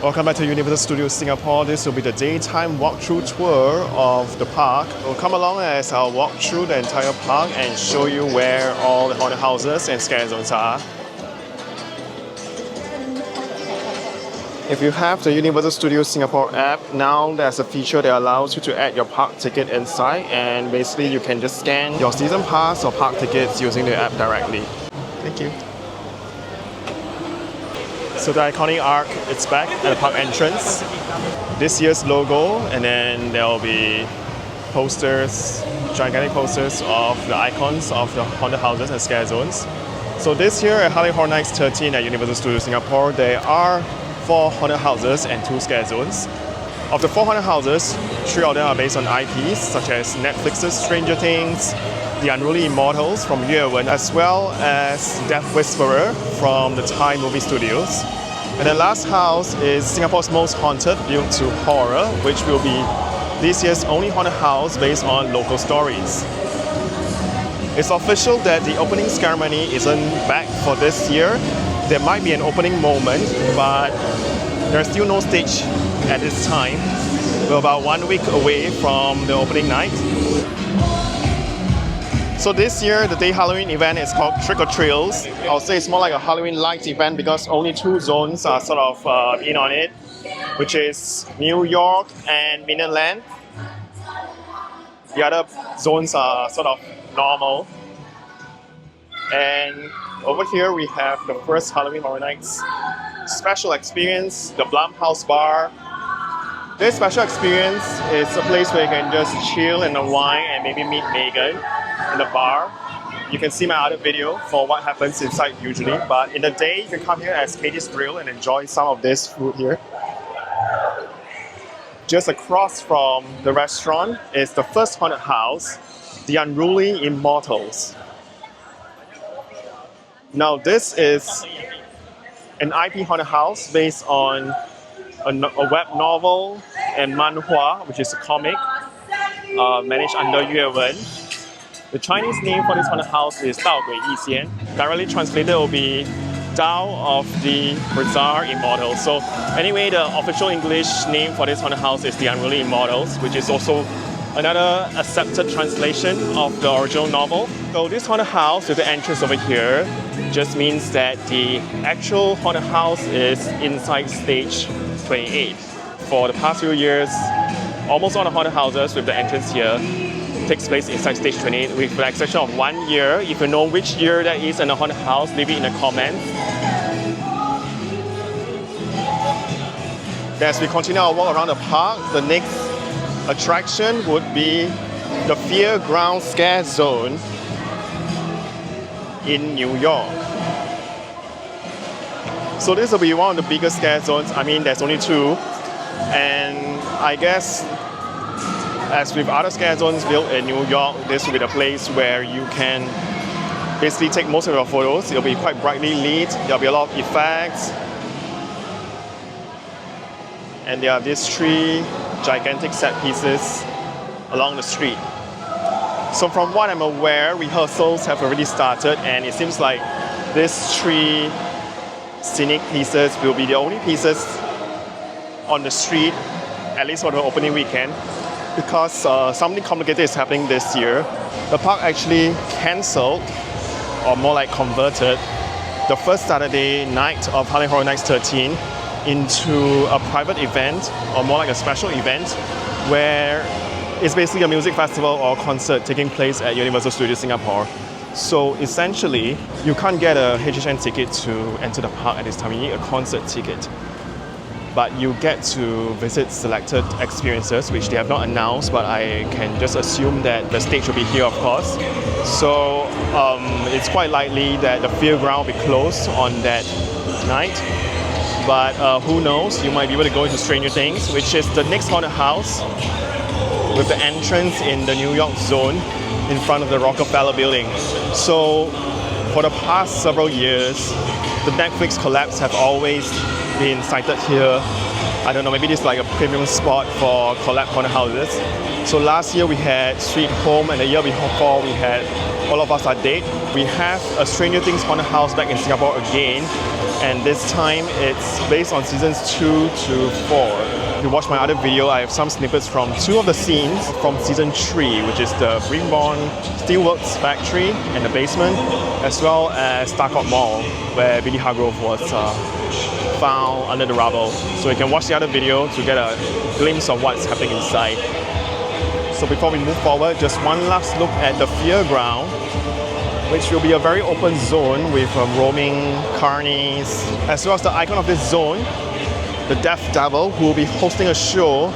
Welcome back to Universal Studios Singapore. This will be the daytime walkthrough tour of the park. We'll come along as I'll walk through the entire park and show you where all the haunted houses and scare zones are. If you have the Universal Studios Singapore app, now there's a feature that allows you to add your park ticket inside, and basically you can just scan your season pass or park tickets using the app directly. Thank you. So the iconic arc is back at the park entrance. This year's logo, and then there will be posters, gigantic posters of the icons of the haunted houses and scare zones. So this year at Halloween Horror Nights 13 at Universal Studios Singapore, there are 4 haunted houses and 2 scare zones. Of the 4 haunted houses, 3 of them are based on IPs such as Netflix's Stranger Things, the Unruly Immortals from Yuewen, as well as Death Whisperer from the Thai movie studios. And the last house is Singapore's most haunted, built to horror, which will be this year's only haunted house based on local stories. It's official that the opening ceremony isn't back for this year. There might be an opening moment, but there's still no stage at this time. We're about 1 week away from the opening night. So this year, the day Halloween event is called Trick or Trails. I'll say it's more like a Halloween light event because only 2 zones are sort of in on it, which is New York and Mainland. The other zones are sort of normal. And over here we have the first Halloween Horror Nights special experience, the Blumhouse Bar. This special experience is a place where you can just chill and unwind and maybe meet Megan in the bar. You can see my other video for what happens inside usually, but in the day you can come here as Katie's Grill and enjoy some of this food here. Just across from the restaurant is the first haunted house, the Unruly Immortals. Now this is an IP haunted house based on a web novel and manhua, which is a comic managed under Yuewen. The Chinese name for this haunted house is Dao Gui Yixian. Directly translated will be Dao of the Bizarre Immortals. So anyway, the official English name for this haunted house is the Unruly Immortals, which is also another accepted translation of the original novel. So this haunted house with the entrance over here just means that the actual haunted house is inside stage 28. For the past few years, almost all the haunted houses with the entrance here takes place inside stage 28 with the exception of 1 year. If you know which year that is in the haunted house, leave it in the comments. As we continue our walk around the park, the next attraction would be the FEARground Scare Zone in New York. So this will be one of the biggest scare zones. I mean, there's only 2, and I guess as with other scare zones built in New York, this will be the place where you can basically take most of your photos. It'll be quite brightly lit. There'll be a lot of effects. And there are these 3 gigantic set pieces along the street. So from what I'm aware, rehearsals have already started, and it seems like these 3 scenic pieces will be the only pieces on the street, at least for the opening weekend, because something complicated is happening this year. The park actually cancelled, or more like converted, the first Saturday night of Halloween Horror Nights 13 into a private event, or more like a special event, where it's basically a music festival or concert taking place at Universal Studios Singapore. So essentially, you can't get a HHN ticket to enter the park at this time. You need a concert ticket. But you get to visit selected experiences, which they have not announced, but I can just assume that the stage will be here, of course. So it's quite likely that the FEARground will be closed on that night. But who knows, you might be able to go into Stranger Things, which is the next haunted house with the entrance in the New York zone in front of the Rockefeller building. So for the past several years, the Netflix collabs have always been sighted here. I don't know, maybe this is like a premium spot for collab haunted houses. So last year we had Sweet Home, and the year before we had All of Us Are Dead. We have a Stranger Things haunted house back in Singapore again, and this time it's based on seasons 2 to 4. If you watch my other video, I have some snippets from 2 of the scenes from season 3, which is the Greenborn Steelworks factory and the basement, as well as Starcourt Mall, where Billy Hargrove was found under the rubble. So you can watch the other video to get a glimpse of what's happening inside. So before we move forward, just one last look at the FEARground, which will be a very open zone with roaming carnies, as well as the icon of this zone, the Death Devil, who will be hosting a show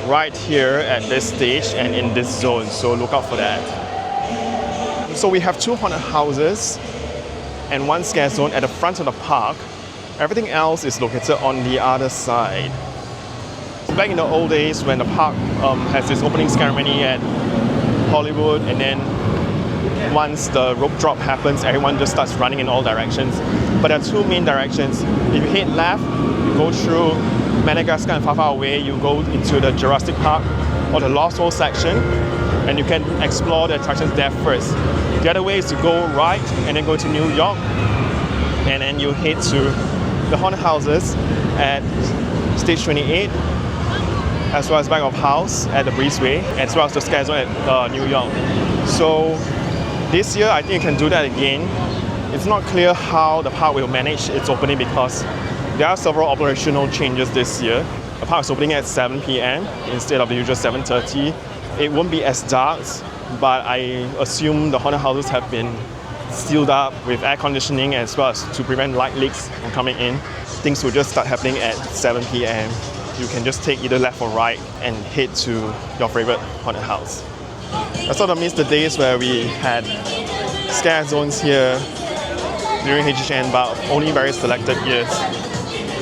right here at this stage and in this zone, so look out for that. So we have 2 haunted houses and 1 scare zone at the front of the park. Everything else is located on the other side. Back in the old days when the park has this opening ceremony at Hollywood, and then once the rope drop happens, everyone just starts running in all directions. But there are 2 main directions. If you head left, you go through Madagascar, and far away you go into the Jurassic Park or the Lost World section, and you can explore the attractions there first. The other way is to go right and then go to New York, and then you head to the haunted houses at stage 28, as well as back of house at the Breezeway, as well as the scare zone at New York. So this year I think you can do that again. It's not clear how the park will manage its opening because there are several operational changes this year. The park is opening at 7 p.m. instead of the usual 7:30. It won't be as dark, but I assume the haunted houses have been sealed up with air conditioning as well as to prevent light leaks from coming in. Things will just start happening at 7 p.m. You can just take either left or right and head to your favorite haunted house. That sort of means the days where we had scare zones here during HHN, but only very selected years.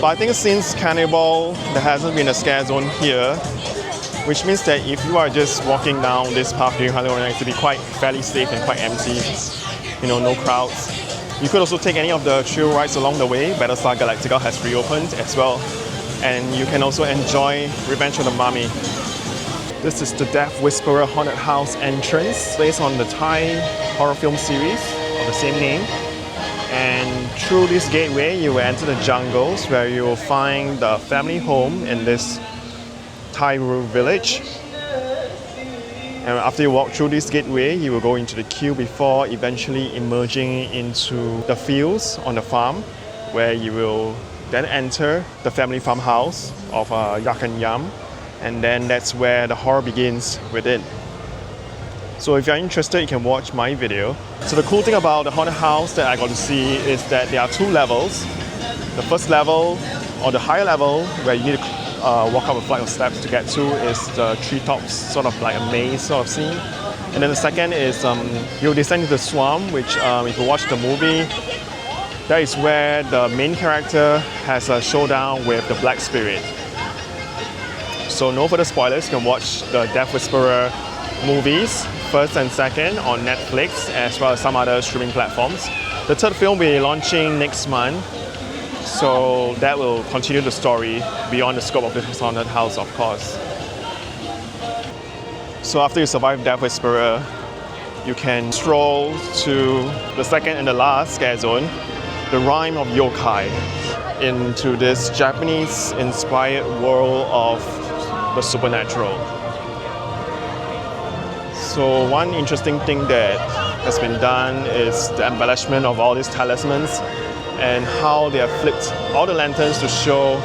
But I think since Carnival, there hasn't been a scare zone here, which means that if you are just walking down this path during Halloween, it's to be quite fairly safe and quite empty. You know, no crowds. You could also take any of the trail rides along the way. Battlestar Galactica has reopened as well. And you can also enjoy Revenge of the Mummy. This is the Death Whisperer Haunted House entrance, based on the Thai horror film series of the same name. And through this gateway, you will enter the jungles, where you will find the family home in this Thai rural village. And after you walk through this gateway, you will go into the queue before eventually emerging into the fields on the farm, where you will then enter the family farmhouse of Yak and Yam, and then that's where the horror begins within. So if you're interested, you can watch my video. So the cool thing about the haunted house that I got to see is that there are 2 levels. The first level, or the higher level, where you need to walk up a flight of steps to get to, is the treetops, sort of like a maze sort of scene. And then the second is you'll descend into the swamp, which if you watch the movie, that is where the main character has a showdown with the Black Spirit. So no further spoilers, you can watch the Death Whisperer movies, first and second, on Netflix, as well as some other streaming platforms. The third film will be launching next month, so that will continue the story beyond the scope of this haunted house, of course. So after you survive Death Whisperer, you can stroll to the second and the last scare zone, the Realm of Yokai, into this Japanese-inspired world of the supernatural. So one interesting thing that has been done is the embellishment of all these talismans and how they have flipped all the lanterns to show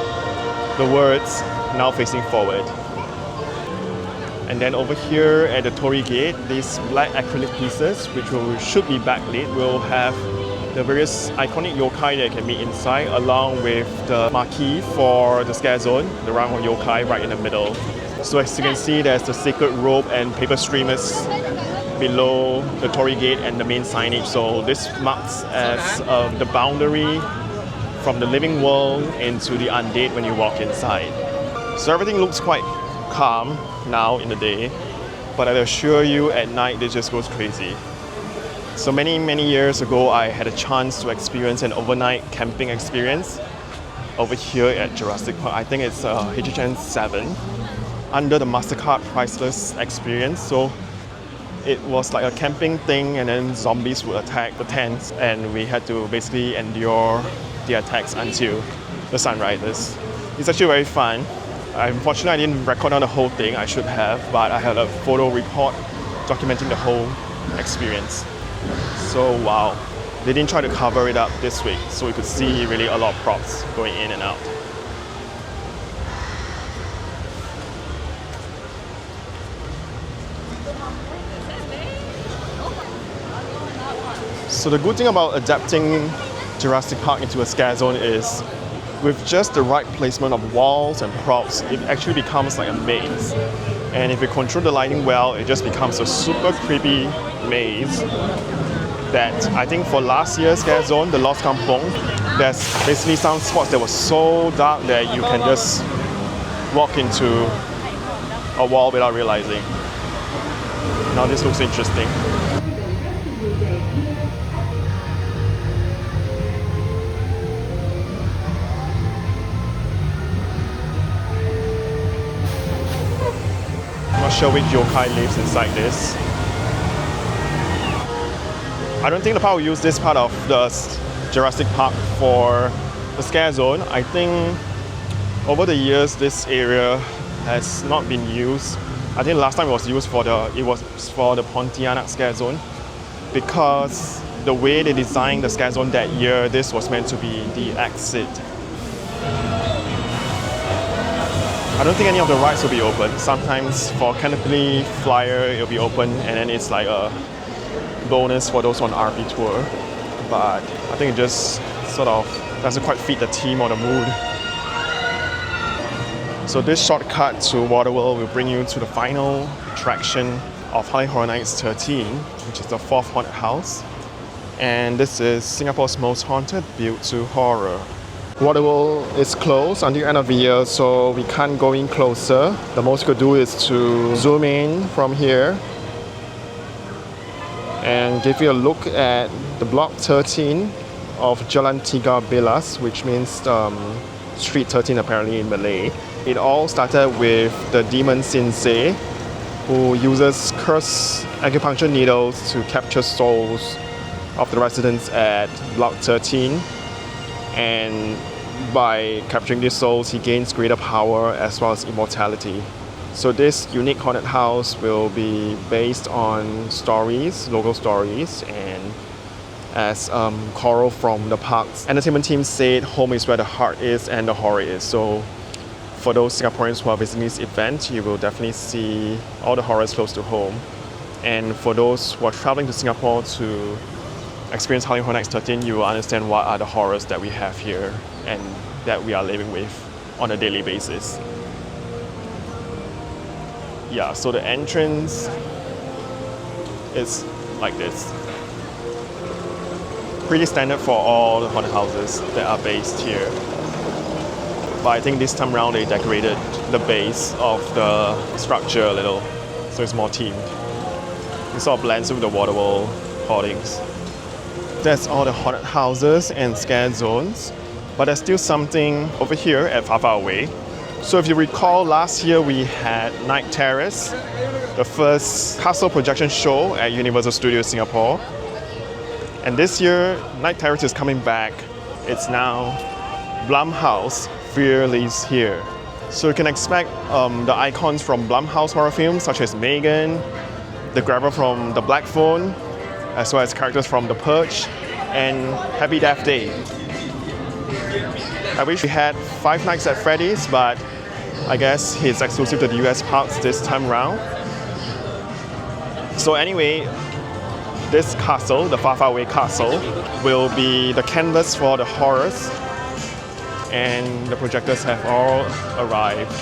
the words "now facing forward." And then over here at the Torii Gate, these black acrylic pieces, which should be backlit, will have the various iconic yokai that you can meet inside, along with the marquee for the scare zone, the Realm of Yokai, right in the middle. So as you can see, there's the sacred rope and paper streamers below the Torii Gate and the main signage. So this marks as the boundary from the living world into the undead when you walk inside. So everything looks quite calm now in the day, but I assure you at night it just goes crazy. So many years ago, I had a chance to experience an overnight camping experience over here at Jurassic Park. I think it's HHN7, under the MasterCard Priceless experience. So it was like a camping thing, and then zombies would attack the tents, and we had to basically endure the attacks until the sun rises. It's actually very fun. Unfortunately, I didn't record on the whole thing. I should have, but I had a photo report documenting the whole experience. So wow, they didn't try to cover it up this week, so we could see really a lot of props going in and out. So the good thing about adapting Jurassic Park into a scare zone is with just the right placement of walls and props, it actually becomes like a maze. And if you control the lighting well, it just becomes a super creepy maze that I think for last year's scare zone, the Lost Kampong, there's basically some spots that were so dark that you can just walk into a wall without realizing. Now this looks interesting. I'm not sure which yokai lives inside this. I don't think the park will use this part of the Jurassic Park for the scare zone. I think over the years this area has not been used. I think the last time it was used for the Pontianak scare zone, because the way they designed the scare zone that year, this was meant to be the exit. I don't think any of the rides will be open. Sometimes for Canopy Flyer it'll be open, and then it's like a bonus for those on RP tour. But I think it just sort of doesn't quite fit the theme or the mood. So this shortcut to Waterworld will bring you to the final attraction of Halloween Horror Nights 13, which is the 4th haunted house. And this is Singapore's most haunted built to horror. Waterworld is closed until the end of the year, so we can't go in closer. The most you could do is to zoom in from here and give you a look at the block 13 of Jalan Tiga Belas, which means street 13 apparently in Malay. It all started with the demon Sensei, who uses cursed acupuncture needles to capture souls of the residents at block 13. And by capturing these souls, he gains greater power as well as immortality. So this unique haunted house will be based on stories, local stories, and as Coral from the park's entertainment team said, home is where the heart is and the horror is. So for those Singaporeans who are visiting this event, you will definitely see all the horrors close to home. And for those who are traveling to Singapore to experience Halloween Horror Nights 13, you will understand what are the horrors that we have here and that we are living with on a daily basis. Yeah, so the entrance is like this. Pretty standard for all the haunted houses that are based here. But I think this time around they decorated the base of the structure a little, so it's more themed. It sort of blends with the Waterworld hoardings. That's all the haunted houses and scare zones, but there's still something over here at Far Away. So if you recall, last year we had Night Terrace, the first castle projection show at Universal Studios Singapore. And this year, Night Terrace is coming back. It's now Blumhouse Fear Lives Here. So you can expect the icons from Blumhouse horror films such as Megan, the Grabber from The Black Phone, as well as characters from The Purge and Happy Death Day. I wish we had Five Nights at Freddy's, but I guess he's exclusive to the US parks this time around. So anyway, this castle, the Far Away castle, will be the canvas for the horrors, and the projectors have all arrived.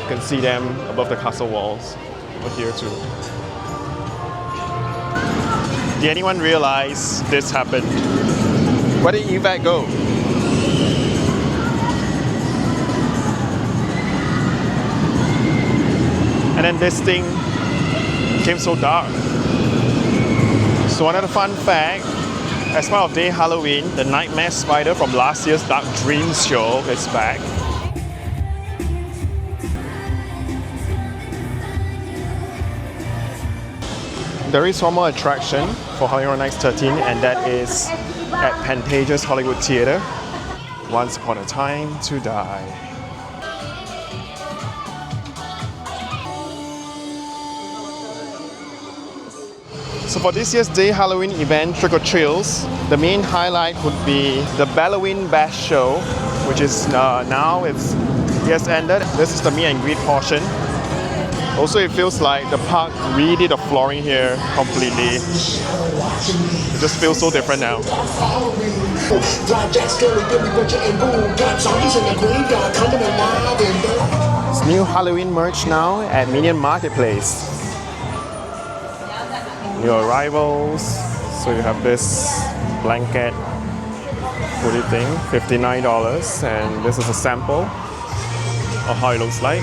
You can see them above the castle walls over here too. Did anyone realize this happened? Where did Yvette go? And then this thing became so dark. So another fun fact, as part of Day Halloween, the Nightmare Spider from last year's Dark Dreams show is back. There is one more attraction for Halloween Horror Nights 13, and that is at Pantages Hollywood Theatre. Once Upon a Time to Die. So for this year's day Halloween event, Trick or Trails, the main highlight would be the Halloween Bash Show, which is now it's ended. This is the meet and greet portion. Also, it feels like the park redid the flooring here completely. It just feels so different now. It's new Halloween merch now at Minion Marketplace. New arrivals. So you have this blanket hoodie thing, $59, and this is a sample of how it looks like.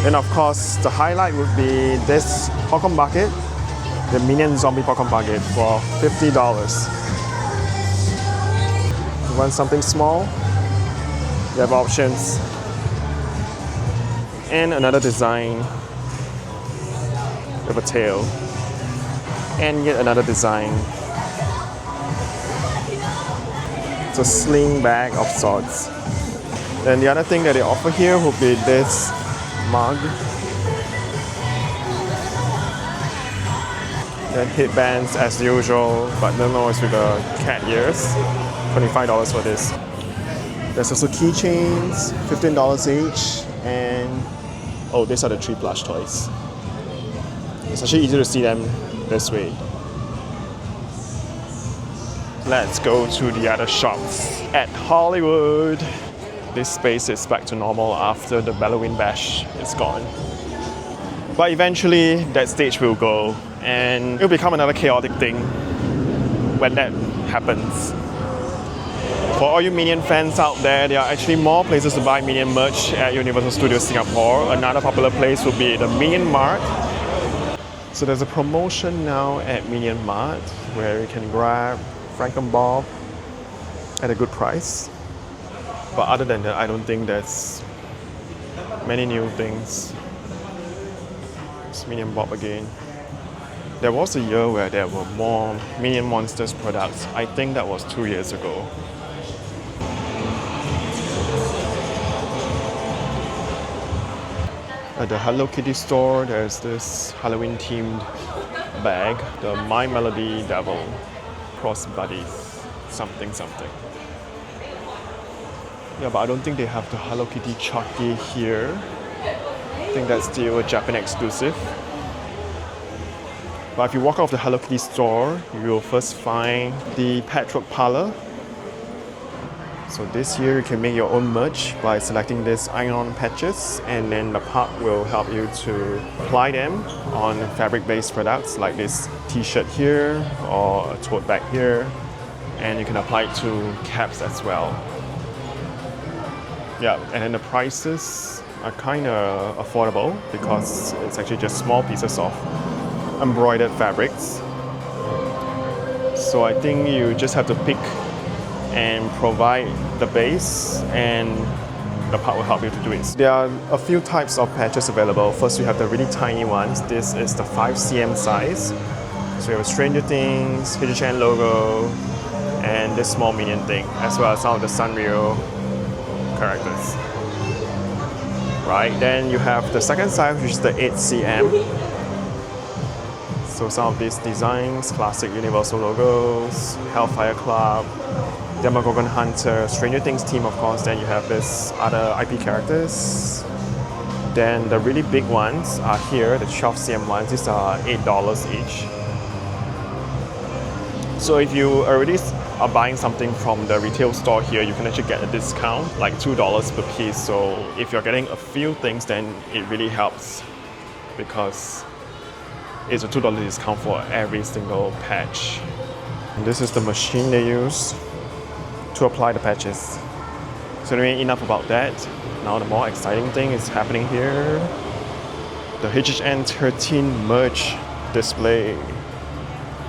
Then of course the highlight would be this popcorn bucket, the Minion Zombie popcorn bucket for $50. You want something small? You have options. And another design with a tail. And yet another design. It's a sling bag of sorts. Then the other thing that they offer here would be this mug. Then headbands as usual, but no noise with the cat ears. $25 for this. There's also keychains, $15 each, and oh, these are the 3 plush toys. It's actually easy to see them this way. Let's go to the other shops. At Hollywood, this space is back to normal after the Halloween Bash is gone. But eventually that stage will go and it'll become another chaotic thing when that happens. For all you Minion fans out there, there are actually more places to buy Minion merch at Universal Studios Singapore. Another popular place would be the Minion Mart. So there's a promotion now at Minion Mart where you can grab Frank and Bob at a good price. But other than that, I don't think there's many new things. It's Minion Bob again. There was a year where there were more Minion Monsters products. I think that was 2 years ago. At the Hello Kitty store, there's this Halloween themed bag, the My Melody Devil Cross Buddies, something. Yeah, but I don't think they have the Hello Kitty Chucky here. I think that's still a Japan exclusive. But if you walk off the Hello Kitty store, you will first find the Patchwork Parlour. So this year you can make your own merch by selecting these iron patches, and then the park will help you to apply them on fabric-based products like this t-shirt here or a tote bag here, and you can apply it to caps as well. Yeah, and then the prices are kind of affordable because it's actually just small pieces of embroidered fabrics. So I think you just have to pick and provide the base, and the park will help you to do it. There are a few types of patches available. First, you have the really tiny ones. This is the 5 cm size. So you have a Stranger Things, HHN logo, and this small Minion thing, as well as some of the Sanrio characters. Right, then you have the second size, which is the 8 cm. So some of these designs, classic Universal logos, Hellfire Club, Demogorgon Hunter, Stranger Things team, of course. Then you have this other IP characters. Then the really big ones are here, the 12 cm ones. These are $8 each. So if you already are buying something from the retail store here, you can actually get a discount, like $2 per piece. So if you're getting a few things, then it really helps because it's a $2 discount for every single patch. And this is the machine they use to apply the patches. So anyway, enough about that. Now the more exciting thing is happening here. The HHN13 merch display.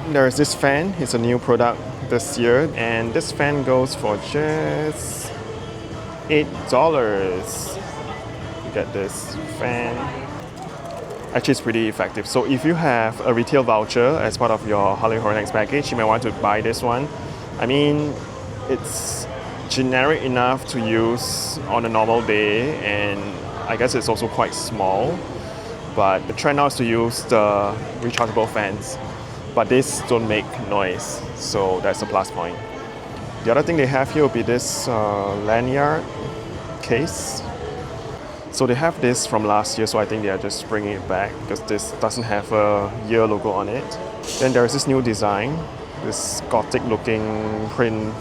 There's this fan, it's a new product this year, and this fan goes for just $8. You get this fan. Actually, it's pretty effective. So if you have a retail voucher as part of your Halloween Horror Nights package, you may want to buy this one. I mean, it's generic enough to use on a normal day, and I guess it's also quite small. But the trend now is to use the rechargeable fans. But these don't make noise, so that's a plus point. The other thing they have here will be this lanyard case. So they have this from last year, so I think they are just bringing it back because this doesn't have a year logo on it. Then there is this new design, this gothic looking print.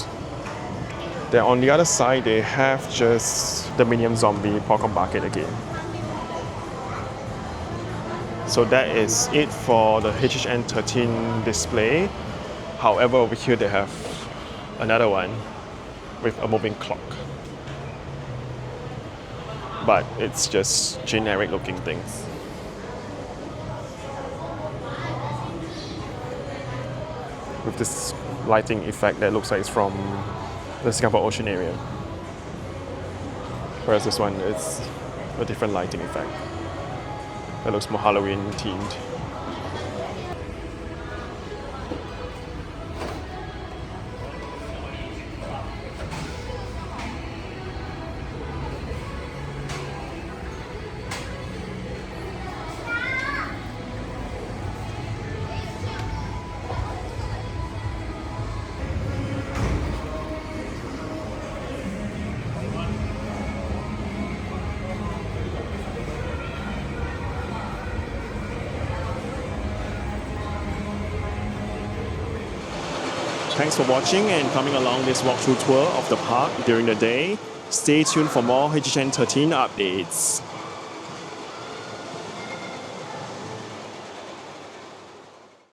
Then on the other side, they have just the Minion Zombie popcorn bucket again. So that is it for the HHN13 display. However, over here they have another one with a moving clock. But it's just generic looking things. With this lighting effect that looks like it's from the Singapore Ocean area. Whereas this one is a different lighting effect. That looks more Halloween themed. Thanks for watching and coming along this walkthrough tour of the park during the day. Stay tuned for more HHN13 updates.